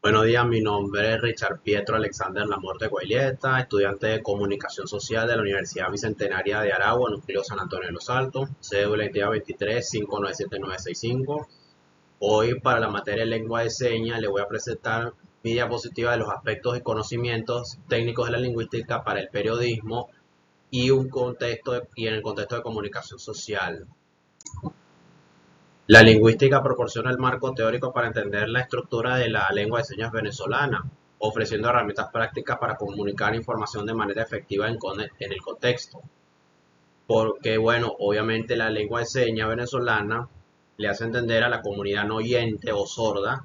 Buenos días, mi nombre es Richard Pietro Alexander Lamorte Guayeta, estudiante de Comunicación Social de la Universidad Bicentenaria de Aragua, Núcleo San Antonio de los Altos, cédula identidad 23-597-965. Hoy, para la materia de lengua de señas, le voy a presentar mi diapositiva de los aspectos y conocimientos técnicos de la lingüística para el periodismo y en el contexto de comunicación social. La lingüística proporciona el marco teórico para entender la estructura de la lengua de señas venezolana, ofreciendo herramientas prácticas para comunicar información de manera efectiva en el contexto. Porque, bueno, obviamente la lengua de señas venezolana le hace entender a la comunidad no oyente o sorda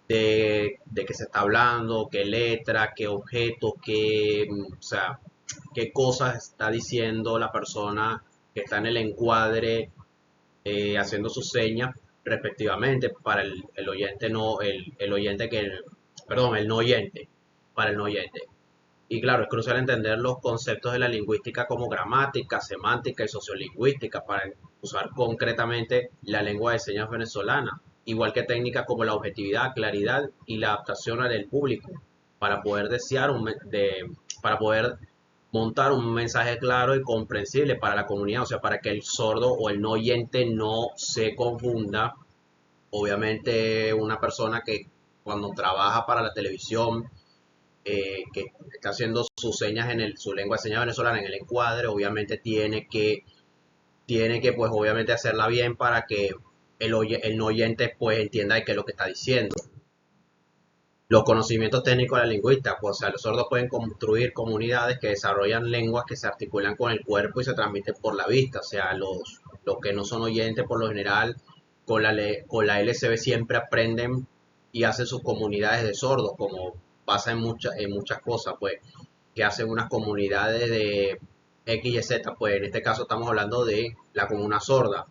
de qué se está hablando, qué letra, qué objeto, o sea, qué cosas está diciendo la persona que está en el encuadre haciendo sus señas respectivamente para el oyente no, el oyente perdón, el no oyente, para el no oyente. Y claro, es crucial entender los conceptos de la lingüística como gramática, semántica y sociolingüística para usar concretamente la lengua de señas venezolana, igual que técnicas como la objetividad, claridad y la adaptación al público para poder para poder montar un mensaje claro y comprensible para la comunidad, o sea, para que el sordo o el no oyente no se confunda. Obviamente una persona que cuando trabaja para la televisión, que está haciendo sus señas su lengua de señas venezolana en el encuadre, obviamente tiene que pues obviamente hacerla bien para que el no oyente pues entienda qué es lo que está diciendo. Los conocimientos técnicos de la lingüística, pues, o sea, los sordos pueden construir comunidades que desarrollan lenguas que se articulan con el cuerpo y se transmiten por la vista. O sea, los que no son oyentes por lo general con la LCB siempre aprenden y hacen sus comunidades de sordos, como pasa en muchas cosas, pues, que hacen unas comunidades de X y Z, pues en este caso estamos hablando de la comuna sorda.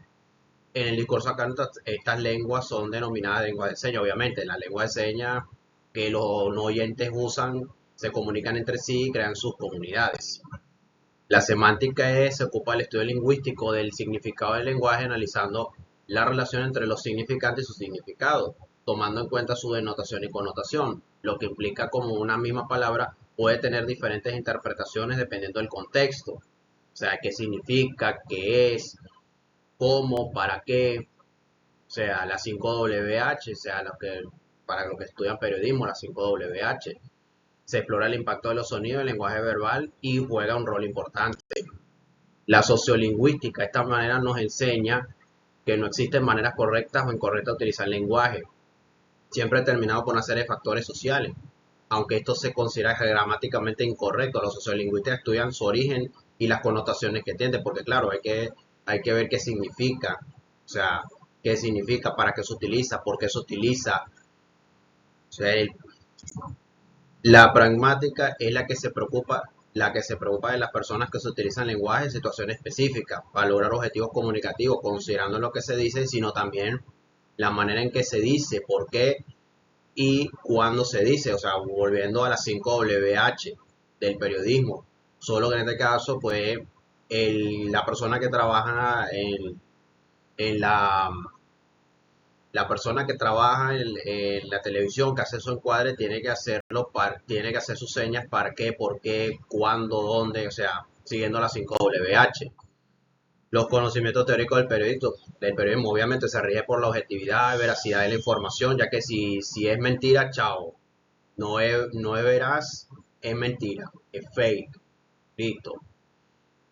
En el discurso acá estas lenguas son denominadas lenguas de señas, obviamente. La lengua de señas que los no oyentes usan se comunican entre sí y crean sus comunidades. La semántica se ocupa del estudio lingüístico del significado del lenguaje, analizando la relación entre los significantes y su significado, tomando en cuenta su denotación y connotación, lo que implica como una misma palabra puede tener diferentes interpretaciones dependiendo del contexto. O sea, qué significa, qué es, cómo, para qué, o sea, la 5WH, o sea, para los que estudian periodismo, la 5WH. Se explora el impacto de los sonidos, el lenguaje verbal y juega un rol importante. La sociolingüística, de esta manera nos enseña que no existen maneras correctas o incorrectas de utilizar el lenguaje, siempre determinado por una serie de factores sociales. Aunque esto se considera gramáticamente incorrecto, los sociolingüistas estudian su origen y las connotaciones que tiene, porque claro, hay que ver qué significa, o sea, qué significa, para qué se utiliza, por qué se utiliza. O sea, la pragmática es la que se preocupa de las personas que se utilizan lenguaje en situaciones específicas para lograr objetivos comunicativos, considerando lo que se dice, sino también la manera en que se dice, por qué y cuándo se dice, o sea, volviendo a las 5WH del periodismo. Solo que en este caso, pues, la persona que trabaja en la persona que trabaja en la televisión, que hace su encuadre, tiene que hacer sus señas para qué, por qué, cuándo, dónde, o sea, siguiendo las 5WH. Los conocimientos teóricos del periodismo obviamente se rige por la objetividad y veracidad de la información, ya que si es mentira, chao, no es veraz, es mentira, es fake, listo.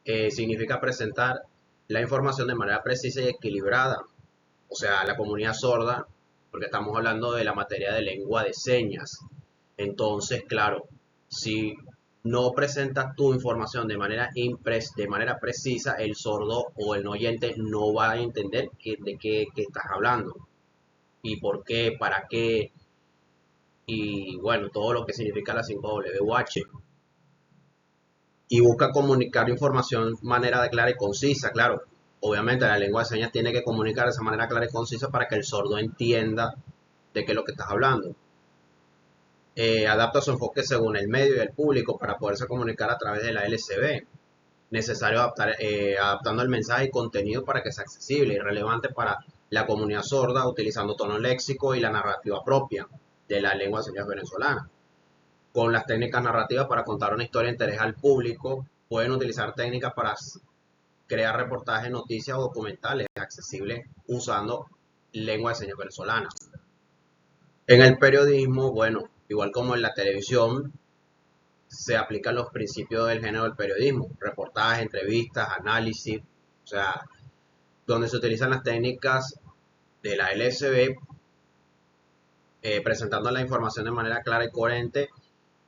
Significa presentar la información de manera precisa y equilibrada, o sea, la comunidad sorda, porque estamos hablando de la materia de lengua de señas. Entonces, claro, si no presentas tu información de manera precisa, el sordo o el no oyente no va a entender de qué estás hablando y por qué, para qué, y bueno, todo lo que significa la 5WH. Y busca comunicar información de manera clara y concisa, claro. Obviamente la lengua de señas tiene que comunicar de esa manera clara y concisa para que el sordo entienda de qué es lo que estás hablando. Adapta su enfoque según el medio y el público para poderse comunicar a través de la LCB. Necesario adaptando el mensaje y contenido para que sea accesible y relevante para la comunidad sorda, utilizando tono léxico y la narrativa propia. de la lengua de señas venezolana. Con las técnicas narrativas para contar una historia de interés al público, pueden utilizar técnicas para crear reportajes, noticias o documentales accesibles usando lengua de señas venezolana. En el periodismo, bueno, igual como en la televisión, se aplican los principios del género del periodismo, reportajes, entrevistas, análisis, o sea, donde se utilizan las técnicas de la LSB, presentando la información de manera clara y coherente,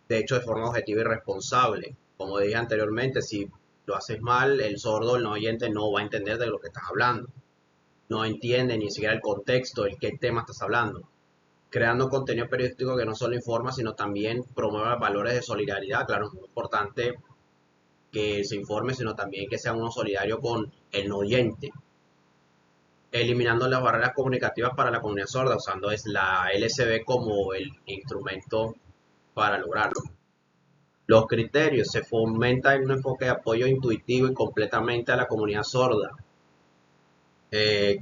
de hecho de forma objetiva y responsable. Como dije anteriormente, si lo haces mal, el sordo, el no oyente, no va a entender de lo que estás hablando. No entiende ni siquiera el contexto, el qué tema estás hablando. Creando contenido periodístico que no solo informa, sino también promueve valores de solidaridad. Claro, es muy importante que se informe, sino también que sea uno solidario con el no oyente. Eliminando las barreras comunicativas para la comunidad sorda, usando la LSB como el instrumento para lograrlo. Los criterios: se fomenta un enfoque de apoyo intuitivo y completamente a la comunidad sorda, eh,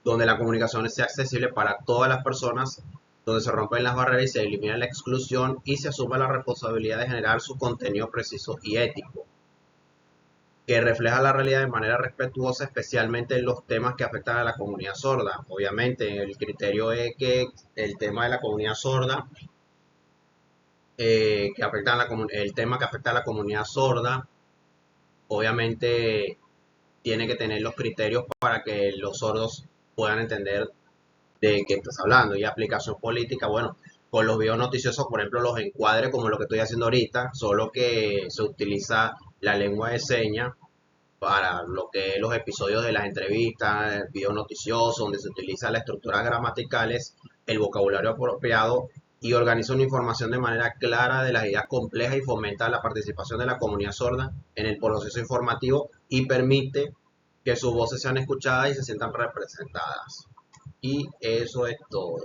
donde la comunicación sea accesible para todas las personas, donde se rompen las barreras y se elimina la exclusión y se asume la responsabilidad de generar su contenido preciso y ético, que refleja la realidad de manera respetuosa, especialmente en los temas que afectan a la comunidad sorda. Obviamente, el criterio es que el tema de la comunidad sorda, el tema que afecta a la comunidad sorda, obviamente tiene que tener los criterios para que los sordos puedan entender de qué estás hablando. Y aplicación política, bueno, con los videos noticiosos, por ejemplo, los encuadres como lo que estoy haciendo ahorita, solo que se utiliza la lengua de señas para lo que es los episodios de las entrevistas, el video noticioso, donde se utiliza las estructuras gramaticales, el vocabulario apropiado y organiza una información de manera clara de las ideas complejas y fomenta la participación de la comunidad sorda en el proceso informativo y permite que sus voces sean escuchadas y se sientan representadas. Y eso es todo.